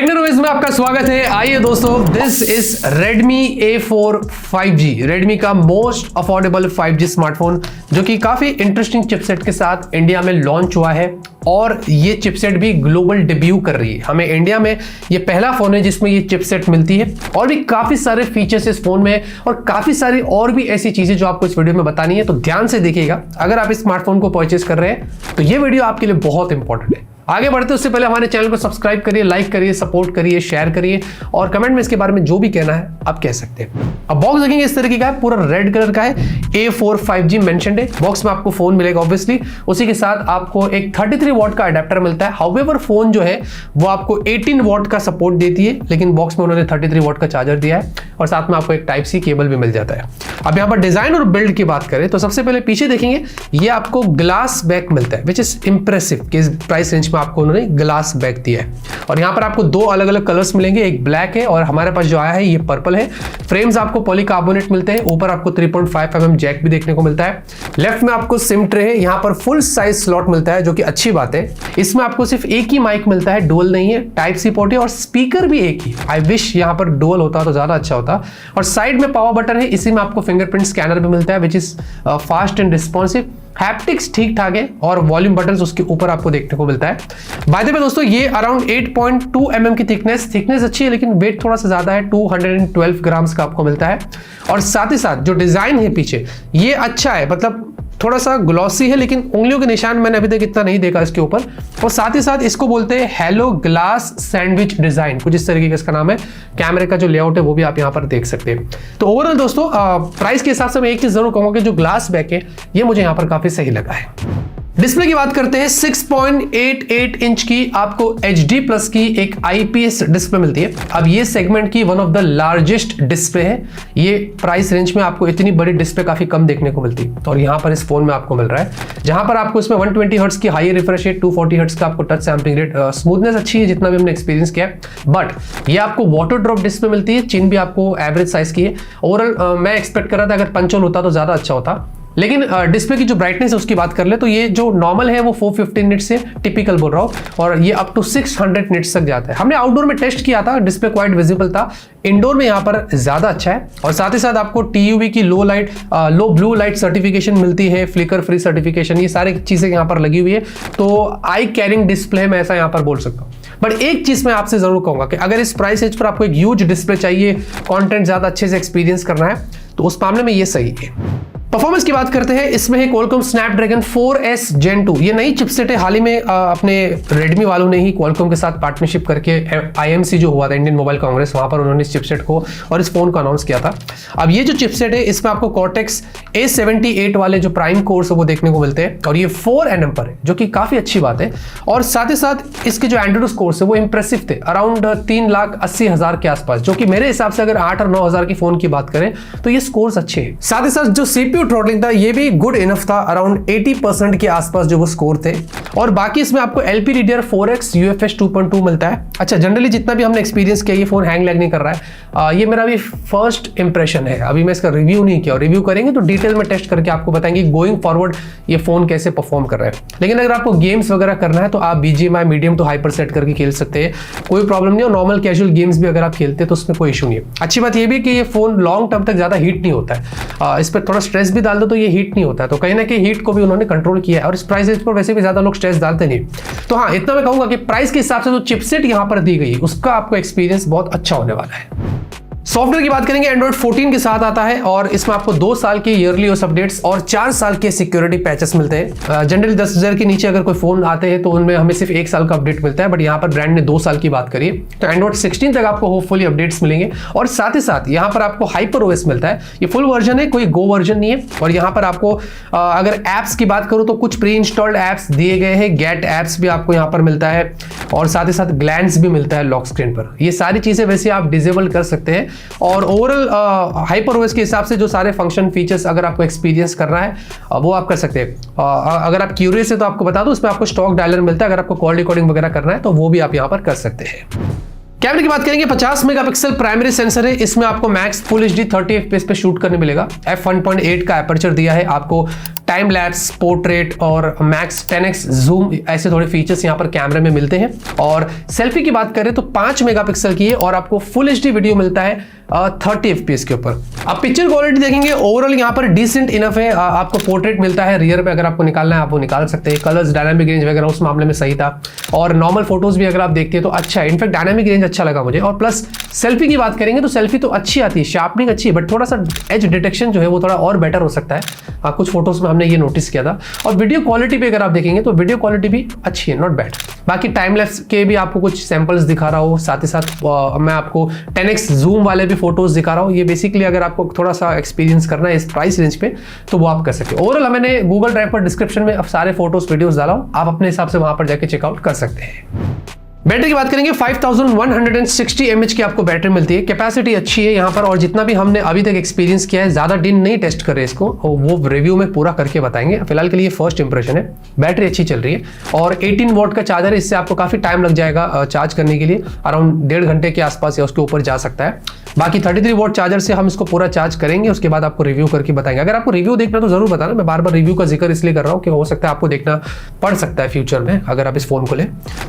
Technologies में आपका स्वागत है। आइए दोस्तों, this is Redmi A4 5G, Redmi का मोस्ट अफोर्डेबल 5G स्मार्टफोन जो कि काफी इंटरेस्टिंग चिपसेट के साथ इंडिया में लॉन्च हुआ है और ये चिपसेट भी ग्लोबल डेब्यू कर रही है। हमें इंडिया में ये पहला फोन है जिसमें ये चिपसेट मिलती है और भी काफी सारे फीचर्स इस फोन में और काफी सारी और भी ऐसी चीजें जो आपको इस वीडियो में बतानी है, तो ध्यान से देखिएगा। अगर आप इस स्मार्टफोन को परचेज कर रहे हैं तो ये वीडियो आपके लिए बहुत इंपॉर्टेंट है। आगे बढ़ते उससे पहले हमारे चैनल को सब्सक्राइब करिए, लाइक करिए, सपोर्ट करिए, शेयर करिए और कमेंट में इसके बारे में जो भी कहना है आप कह सकते हैं। अब बॉक्स देखेंगे इस तरीके का है, पूरा रेड कलर का है, A4 5G मेंशन्ड है। बॉक्स में आपको फोन मिलेगा ऑब्वियसली, उसी के साथ आपको एक 33 वॉट का अडेप्टर मिलता है। हाउएवर फोन जो है वो आपको 18 वॉट का सपोर्ट देती है, लेकिन बॉक्स में उन्होंने 33 वॉट का चार्जर दिया है और साथ में आपको एक टाइप सी केबल भी मिल जाता है। अब यहाँ पर डिजाइन और बिल्ड की बात करें तो सबसे पहले पीछे देखेंगे, ये आपको ग्लास बैक मिलता है विच इज इंप्रेसिव कि इस प्राइस रेंज में आपको उन्होंने ग्लास बैक दिया है। और यहाँ पर आपको दो अलग अलग कलर्स मिलेंगे, एक ब्लैक है और हमारे पास जो आया है ये पर्पल है। फ्रेम्स आपको पॉलीकार्बोनेट मिलते हैं, ऊपर आपको 3.5 mm जैक भी देखने को मिलता है। लेफ्ट में आपको सिम ट्रे है, यहाँ पर फुल साइज स्लॉट मिलता है जो कि अच्छी बात है। इसमें आपको सिर्फ एक ही माइक मिलता है, डुअल नहीं है, टाइप सी पोर्ट है और स्पीकर भी एक ही। आई विश यहाँ पर डुअल होता तो ज्यादा अच्छा होता। और साइड में पावर बटन है, इसी में आपको फिंगरप्रिंट स्कैनर भी मिलता है which is fast and responsive. Haptics ठीक ठाक है और वॉल्यूम बटन उसके ऊपर आपको देखने को मिलता है। बाय द वे दोस्तों, ये अराउंड 8.2 mm की थिकनेस अच्छी है, लेकिन वेट थोड़ा सा ज्यादा है, 212 ग्राम्स का आपको मिलता है। और साथ ही साथ जो डिजाइन है पीछे ये अच्छा है, मतलब थोड़ा सा ग्लॉसी है, लेकिन उंगलियों के निशान मैंने अभी तक इतना नहीं देखा इसके ऊपर। और साथ ही साथ इसको बोलते हैं हेलो ग्लास सैंडविच डिजाइन, कुछ इस तरीके का इसका नाम है। कैमरे का जो लेआउट है वो भी आप यहाँ पर देख सकते हैं। तो ओवरऑल दोस्तों प्राइस के हिसाब से मैं एक चीज जरूर कहूंगा कि जो ग्लास बैक है ये मुझे यहाँ पर काफी सही लगा है। डिस्प्ले की बात करते हैं, 6.88 इंच की आपको HD प्लस की एक IPS डिस्प्ले मिलती है। अब ये सेगमेंट की one of the largest display है। ये प्राइस रेंज में आपको इतनी बड़ी डिस्प्ले काफी कम देखने को मिलती है और यहाँ पर इस फोन में आपको मिल रहा है, जहां पर आपको इसमें 120 हर्ट्ज की हाई रिफ्रेश रेट, 240 हर्ट्ज का आपको टच सैंपलिंग रेट, स्मूथनेस अच्छी है जितना भी हमने एक्सपीरियंस किया है। बट ये आपको वाटर ड्रॉप डिस्प्ले मिलती है, चिन भी आपको एवरेज साइज की है। ओवरऑल मैं एक्सपेक्ट कर रहा था अगर पंचोल होता तो ज्यादा अच्छा होता, लेकिन डिस्प्ले की जो ब्राइटनेस है उसकी बात कर ले तो ये जो नॉर्मल है वो 450 निट्स से टिपिकल बोल रहा हूँ और ये अप टू 600 निट्स तक जाता है। हमने आउटडोर में टेस्ट किया था, डिस्प्ले क्वाइट विजिबल था, इंडोर में यहाँ पर ज्यादा अच्छा है। और साथ ही साथ आपको TUV की लो ब्लू लाइट सर्टिफिकेशन मिलती है, फ्लिकर फ्री सर्टिफिकेशन, ये सारी चीजें यहाँ पर लगी हुई है। तो आई कैरिंग डिस्प्ले मैं ऐसा यहाँ पर बोल सकता हूँ। बट एक चीज मैं आपसे जरूर कहूंगा कि अगर इस प्राइस रेंज पर आपको एक ह्यूज डिस्प्ले चाहिए, कंटेंट ज्यादा अच्छे से एक्सपीरियंस करना है, तो उस मामले में ये सही है। परफॉर्मेंस की बात करते हैं, इसमें है Qualcomm Snapdragon 4S Gen 2। ये नई चिपसेट है, हाल ही में अपने Redmi वालों ने ही Qualcomm के साथ पार्टनरशिप करके IMC जो हुआ था, इंडियन मोबाइल कांग्रेस, वहां पर उन्होंने इस चिपसेट को और इस फोन को अनाउंस किया था। अब ये जो चिपसेट है इसमें आपको Cortex A78 वाले जो प्राइम कोर्स है वो देखने को मिलते हैं और ये 4 nm पर है जो कि काफी अच्छी बात है। और साथ ही साथ इसके जो एंड्रॉइड स्कोर्स है वो इंप्रेसिव थे, अराउंड 3,80,000 के आसपास, जो कि मेरे हिसाब से अगर 8 और 9,000 की फोन की बात करें तो ये स्कोर्स अच्छे हैं। साथ ही साथ जो CPU थ्रॉटलिंग था ये भी गुड इनफ था, अराउंड 80% के आसपास जो वो स्कोर थे। और बाकी इसमें आपको LPDDR4X UFS 2.2 मिलता है। अच्छा, जनरली जितना भी हमने एक्सपीरियंस किया ये फोन हैंग लैग नहीं कर रहा है। ये मेरा भी फर्स्ट इंप्रेशन है, अभी मैं इसका रिव्यू नहीं किया, रिव्यू करेंगे तो डिटेल में टेस्ट करके आपको बताएंगे गोइंग फॉरवर्ड ये फोन कैसे परफॉर्म कर रहा है। लेकिन अगर आपको गेम्स वगैरह करना है तो आप BGMI medium to hyper set करके खेल सकते हैं, कोई प्रॉब्लम नहीं। और नॉर्मल कैजुअल गेम्स भी अगर आप खेलते हैं तो उसमें कोई इशू नहीं है। अच्छी बात ये भी कि ये फोन लॉन्ग टर्म तक ज्यादा हीट नहीं होता है, इस पर थोड़ा स्ट्रेस भी डाल दो तो ये हीट नहीं होता है, तो कहीं ना कहीं हीट को भी उन्होंने कंट्रोल किया है। और इस प्राइस रेंज पर वैसे भी ज्यादा लोग स्ट्रेस डालते नहीं। तो हाँ, इतना मैं कहूंगा कि प्राइस के हिसाब से जो चिपसेट यहां पर दी गई उसका आपको एक्सपीरियंस बहुत अच्छा होने वाला है। सॉफ्टवेयर की बात करेंगे, एंड्रॉइड 14 के साथ आता है और इसमें आपको 2 साल के ईयरली ओएस अपडेट्स और 4 साल के सिक्योरिटी पैचेस मिलते हैं। जनरली 10,000 के नीचे अगर कोई फोन आते हैं तो उनमें हमें सिर्फ 1 साल का अपडेट मिलता है, बट यहाँ पर ब्रांड ने 2 साल की बात करी है। तो एंड्रॉइड 16 तक आपको होपफुली अपडेट्स मिलेंगे और साथ ही साथ यहाँ पर आपको हाइपर ओएस मिलता है। ये फुल वर्जन है, कोई गो वर्जन नहीं है। और यहाँ पर आपको अगर एप्स की बात करूँ तो कुछ प्री इंस्टॉल्ड एप्स दिए गए हैं, गेट एप्स भी आपको यहाँ पर मिलता है और साथ ही साथ ग्लैंस भी मिलता है लॉक स्क्रीन पर। ये सारी चीजें वैसे आप डिसेबल कर सकते हैं। और ओवरऑल हाइपर ओएस के हिसाब से जो सारे फंक्शन फीचर्स अगर आपको एक्सपीरियंस करना है वो आप कर सकते हैं। अगर आप क्यूरियस है तो आपको बता दूं, इसमें आपको स्टॉक डायलर मिलता है, अगर आपको कॉल रिकॉर्डिंग वगैरह करना है तो वो भी आप यहाँ पर कर सकते हैं। कैमरे की बात करेंगे, 50 मेगापिक्सल प्राइमरी सेंसर है, इसमें आपको मैक्स फुल एचडी 30 एफपीएस पे शूट करने मिलेगा। f1.8 का एपर्चर दिया है आपको, टाइम लैप्स, पोर्ट्रेट और मैक्स 10x जूम ऐसे थोड़े फीचर्स यहां पर कैमरे में मिलते हैं। और सेल्फी की बात करें तो 5 मेगापिक्सल की है और आपको फुल एचडी वीडियो मिलता है 30 एफपीएस के ऊपर। आप पिक्चर क्वालिटी देखेंगे ओवरऑल यहाँ पर डिसेंट इनफ है। आपको पोर्ट्रेट मिलता है, रियर पे अगर आपको निकालना है आप वो निकाल सकते हैं। कलर्स, डायनामिक रेंज वगैरह उस मामले में सही था और नॉर्मल फोटोज भी अगर आप देखते हैं तो अच्छा है। इनफैक्ट डायनामिक रेंज अच्छा लगा मुझे। और प्लस सेल्फी की बात करेंगे तो सेल्फी तो अच्छी आती है, शार्पनिंग अच्छी है, बट थोड़ा सा एज डिटेक्शन जो है वो थोड़ा और बेटर हो सकता है। कुछ फोटोज में हमने ये नोटिस किया था। और वीडियो क्वालिटी पे अगर आप देखेंगे तो वीडियो क्वालिटी भी अच्छी है, नॉट बैड। बाकी टाइम लैप्स के भी आपको कुछ सैंपल्स दिखा रहा हूँ, साथ ही साथ मैं आपको 10x जूम वाले भी फोटोज दिखा रहा हूँ। ये बेसिकली अगर आपको थोड़ा सा एक्सपीरियंस करना है इस प्राइस रेंज पे तो वो आप कर सकते हो। ओवरऑल मैंने गूगल ड्राइव पर डिस्क्रिप्शन में अब सारे फोटोज वीडियोस डाला हूँ, आप अपने हिसाब से वहां पर जाके चेकआउट कर सकते हैं। बैटरी की बात करेंगे, 5160 mAh की आपको बैटरी मिलती है। कैपेसिटी अच्छी है यहाँ पर और जितना भी हमने अभी तक एक्सपीरियंस किया है, ज्यादा दिन नहीं टेस्ट कर रहे इसको, वो रिव्यू में पूरा करके बताएंगे। फिलहाल के लिए फर्स्ट इंप्रेशन है, बैटरी अच्छी चल रही है और 18 वॉट का चार्जर है, इससे आपको काफी टाइम लग जाएगा चार्ज करने के लिए, अराउंड 1.5 घंटे के आसपास या उसके ऊपर जा सकता है। बाकी 33 वॉट चार्जर से हम इसको पूरा चार्ज करेंगे, उसके बाद आपको रिव्यू करके बताएंगे। अगर आपको रिव्यू देखना तो जरूर बताना, मैं बार बार रिव्यू का जिक्र इसलिए कर रहा हूँ कि हो सकता है आपको देखना पड़ सकता है फ्यूचर में अगर आप इस फोन को लें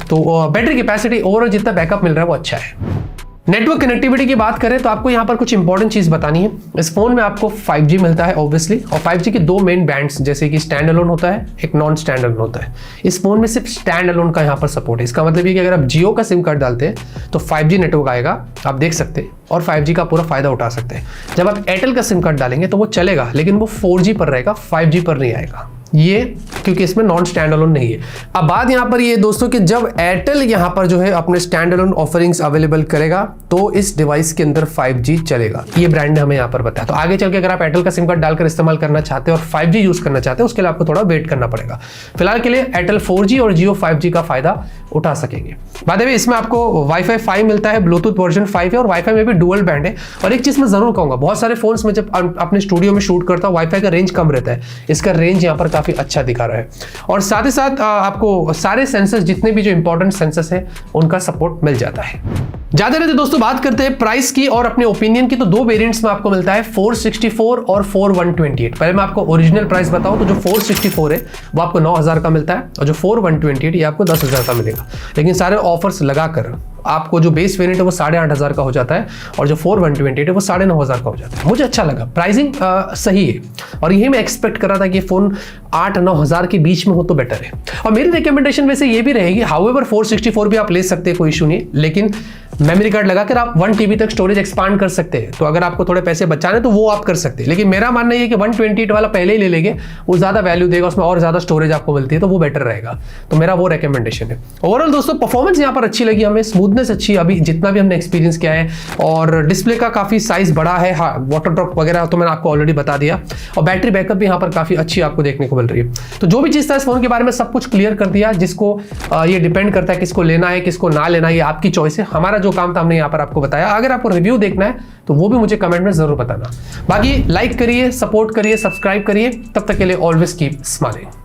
तो। बैटरी कैपेसिटी ओवरऑल जितना बैकअप मिल रहा है वो अच्छा है। नेटवर्क कनेक्टिविटी की बात करें तो आपको यहाँ पर कुछ इंपॉर्टेंट चीज बतानी है। इस फोन में आपको 5G मिलता है ऑब्वियसली, और 5G के दो मेन बैंड्स, जैसे कि स्टैंड अलोन होता है, एक नॉन स्टैंड अलोन होता है। इस फोन में सिर्फ स्टैंड अलोन का यहाँ पर सपोर्ट है। इसका मतलब ये कि अगर आप जियो का सिम कार्ड डालते हैं तो 5G नेटवर्क आएगा, आप देख सकते हैं और 5G का पूरा फायदा उठा सकते हैं। जब आप एयरटेल का सिम कार्ड डालेंगे तो वो चलेगा लेकिन वो 4G पर रहेगा, 5G पर नहीं आएगा, ये क्योंकि इसमें नॉन स्टैंड अलोन नहीं है। अब बात यहां पर ये दोस्तों कि जब एयरटेल यहां पर जो है अपने स्टैंड अलोन ऑफरिंग्स अवेलेबल करेगा तो इस डिवाइस के अंदर 5G चलेगा, ये ब्रांड ने हमें यहां पर बताया। तो आगे चल के अगर आप एयरटेल का सिम कार्ड डालकर इस्तेमाल करना चाहते हैं और 5G यूज करना चाहते हैं उसके लिए आपको थोड़ा वेट करना पड़ेगा। फिलहाल के लिए एयरटेल 4G और जियो 5G का फायदा उठा सकेंगे। बाय द वे इसमें आपको वाईफाई 5 मिलता है, ब्लूटूथ वर्जन 5 है और वाईफाई में भी डुअल बैंड है। और एक चीज मैं जरूर कहूंगा, बहुत सारे फोन्स में जब अपने स्टूडियो में शूट करता हूं वाईफाई का रेंज कम रहता है, इसका रेंज यहाँ पर काफी अच्छा दिखा रहा है। और साथ ही साथ आपको सारे सेंसर्स, जितने भी जो इंपॉर्टेंट सेंसर्स हैं उनका सपोर्ट मिल जाता है। ज्यादा रहते दोस्तों बात करते हैं प्राइस की और अपने ओपिनियन की, तो दो वेरिएंट्स में आपको मिलता है 464 और 4128। पहले मैं आपको ओरिजिनल प्राइस बताऊं तो जो 464 है वो आपको 9000 का मिलता है और जो 4128 ये आपको 10,000 का मिलेगा। लेकिन सारे ऑफर्स लगाकर आपको जो बेस वेरिएंट है वो 8,500 का हो जाता है और जो 4128 है वो 9,500 का हो जाता है। मुझे अच्छा लगा, प्राइसिंग सही है और यही मैं एक्सपेक्ट कर रहा था कि फोन 8-9,000 के बीच में हो तो बेटर है। और मेरी रिकमेंडेशन वैसे ये भी रहेगी, हाउएवर 464 भी आप ले सकते हैं, कोई इशू नहीं, लेकिन मेमोरी कार्ड लगाकर आप 1 TB तक स्टोरेज एक्सपांड कर सकते हैं। तो अगर आपको थोड़े पैसे बचाने तो वो आप कर सकते हैं, लेकिन मेरा मानना ये कि 128 वाला पहले ही ले लेंगे, वो ज्यादा वैल्यू देगा, उसमें और ज्यादा स्टोरेज आपको मिलती है तो वो बेटर रहेगा। तो मेरा वो रिकमेंडेशन है। ओवरऑल दोस्तों परफॉर्मेंस यहाँ पर अच्छी लगी हमें, स्मूथनेस अच्छी, अभी जितना भी हमने एक्सपीरियंस किया है, और डिस्प्ले का काफी साइज बड़ा है, हाँ वाटर ड्रॉप वगैरह तो मैंने आपको ऑलरेडी बता दिया, और बैटरी बैकअप भी यहाँ पर काफी अच्छी आपको देखने को मिल रही है। तो जो भी चीज था इस फोन के बारे में सब कुछ क्लियर कर दिया। जिसको ये डिपेंड करता है किसको लेना है किसको ना लेना है, ये आपकी चॉइस है। हमारा जो काम था हमने यहाँ पर आपको बताया। अगर आपको रिव्यू देखना है तो वो भी मुझे कमेंट में जरूर बताना। बाकी लाइक करिए, सपोर्ट करिए, सब्सक्राइब करिए। तब तक के लिए ऑलवेज कीप स्माइलिंग।